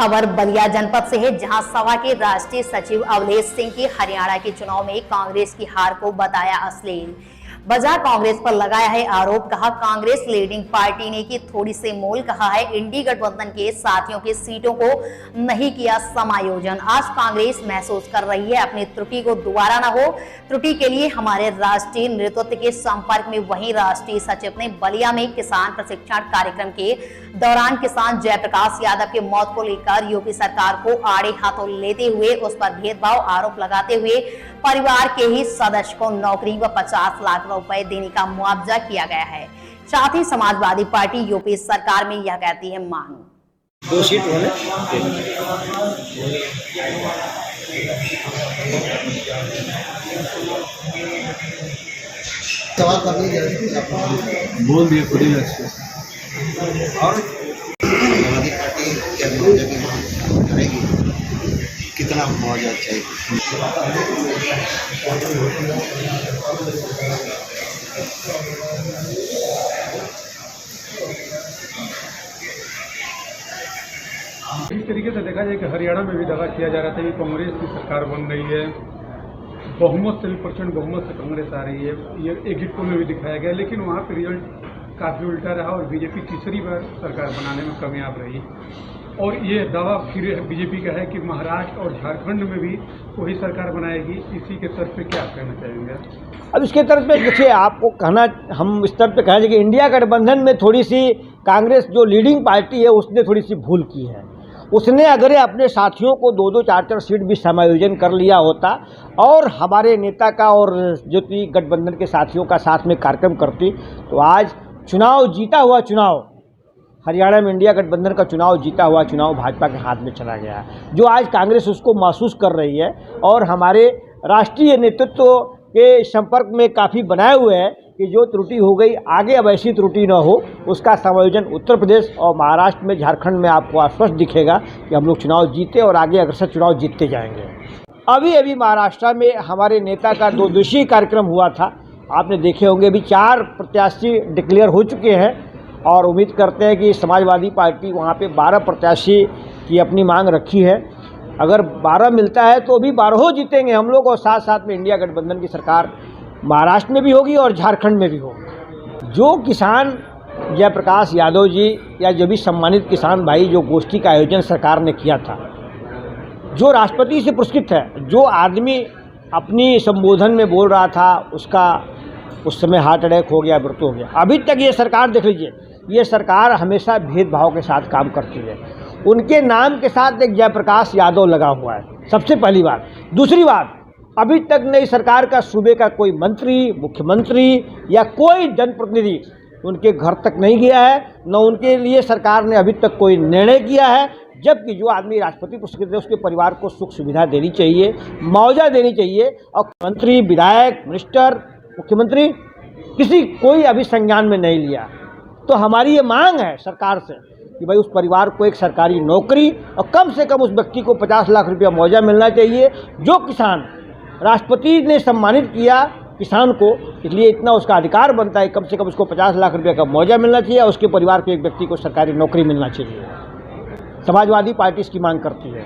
खबर बलिया जनपद से है, जहां सभा के राष्ट्रीय सचिव अवधेश सिंह की हरियाणा के चुनाव में कांग्रेस की हार को बताया अश्लील। बजा कांग्रेस पर लगाया है आरोप, कहा कांग्रेस लीडिंग पार्टी ने की थोड़ी से मोल। कहा है इंडी गठबंधन के साथियों की सीटों को नहीं किया समायोजन। आज कांग्रेस महसूस कर रही है अपनी त्रुटि को दोबारा न हो। त्रुटि के लिए हमारे राष्ट्रीय नेतृत्व के संपर्क में। वहीं राष्ट्रीय सचिव ने बलिया में किसान प्रशिक्षण कार्यक्रम के दौरान किसान जयप्रकाश यादव की मौत को लेकर यूपी सरकार को आड़े हाथों लेते हुए उस पर भेदभाव आरोप लगाते हुए परिवार के ही सदस्य को नौकरी व 50 लाख रुपए देने का मुआवजा किया गया है। साथ ही समाजवादी पार्टी यूपी सरकार में यह कहती है मांग 2 सीट होने सवाल कर लीजिए, बोल दिए खुद ही अच्छे। और समाजवादी पार्टी क्या मुआवजा की मांग करेगी? कितना मुआवजा चाहिए? इस तरीके से देखा जाए कि हरियाणा में भी दावा किया जा रहा था कि कांग्रेस की सरकार बन रही है, बहुमत से 100% बहुमत से कांग्रेस आ रही है। ये एग्जिट पोल में भी दिखाया गया, लेकिन वहाँ पे रिजल्ट काफ़ी उल्टा रहा और बीजेपी तीसरी बार सरकार बनाने में कामयाब रही। और ये दावा फिर बीजेपी का है कि महाराष्ट्र और झारखंड में भी वही सरकार बनाएगी। इसी के तर्ज पे क्या कहना चाहेंगे? अब इसके तरफ पे देखिए, आपको कहना, हम इस तरफ पे कहेंगे कि इंडिया गठबंधन में थोड़ी सी कांग्रेस जो लीडिंग पार्टी है उसने थोड़ी सी भूल की है। उसने अगर अपने साथियों को 2-2 4-4 सीट भी समायोजन कर लिया होता और हमारे नेता का और जो गठबंधन के साथियों का साथ में कार्यक्रम करती, तो आज चुनाव जीता हुआ चुनाव हरियाणा में इंडिया गठबंधन का चुनाव जीता हुआ चुनाव भाजपा के हाथ में चला गया है। जो आज कांग्रेस उसको महसूस कर रही है और हमारे राष्ट्रीय नेतृत्व के संपर्क में काफ़ी बनाए हुए हैं कि जो त्रुटि हो गई आगे अब ऐसी त्रुटि न हो, उसका समायोजन उत्तर प्रदेश और महाराष्ट्र में, झारखंड में आपको आश्वस्त दिखेगा कि हम लोग चुनाव जीते और आगे अग्रसर चुनाव जीतते जाएंगे। अभी महाराष्ट्र में हमारे नेता का 2 दिवसीय कार्यक्रम हुआ था, आपने देखे होंगे। अभी 4 प्रत्याशी डिक्लेयर हो चुके हैं और उम्मीद करते हैं कि समाजवादी पार्टी वहाँ पे 12 प्रत्याशी की अपनी मांग रखी है। अगर 12 मिलता है तो भी 12 जीतेंगे हम लोग, और साथ साथ में इंडिया गठबंधन की सरकार महाराष्ट्र में भी होगी और झारखंड में भी होगी। जो किसान जयप्रकाश यादव जी या जो भी सम्मानित किसान भाई, जो गोष्ठी का आयोजन सरकार ने किया था, जो राष्ट्रपति से पुरस्कृत है, जो आदमी अपनी संबोधन में बोल रहा था, उसका उस समय हार्ट अटैक हो गया, मृत्यु हो गया। अभी तक ये सरकार देख लीजिए, ये सरकार हमेशा भेदभाव के साथ काम करती है। उनके नाम के साथ एक जयप्रकाश यादव लगा हुआ है, सबसे पहली बात। दूसरी बात, अभी तक नई सरकार का सूबे का कोई मंत्री, मुख्यमंत्री या कोई जनप्रतिनिधि उनके घर तक नहीं गया है, न उनके लिए सरकार ने अभी तक कोई निर्णय किया है। जबकि जो आदमी राष्ट्रपति पुरस्कृत है उसके परिवार को सुख सुविधा देनी चाहिए, मुआवजा देनी चाहिए, और मंत्री, विधायक, मिनिस्टर, मुख्यमंत्री कोई अभी संज्ञान में नहीं लिया। तो हमारी ये मांग है सरकार से कि भाई उस परिवार को एक सरकारी नौकरी और कम से कम उस व्यक्ति को 50 लाख रुपया मुआवजा मिलना चाहिए। जो किसान राष्ट्रपति ने सम्मानित किया किसान को, इसलिए इतना उसका अधिकार बनता है, कम से कम उसको 50 लाख रुपये का मुआवजा मिलना चाहिए और उसके परिवार के एक व्यक्ति को सरकारी नौकरी मिलना चाहिए। समाजवादी पार्टी इसकी मांग करती है।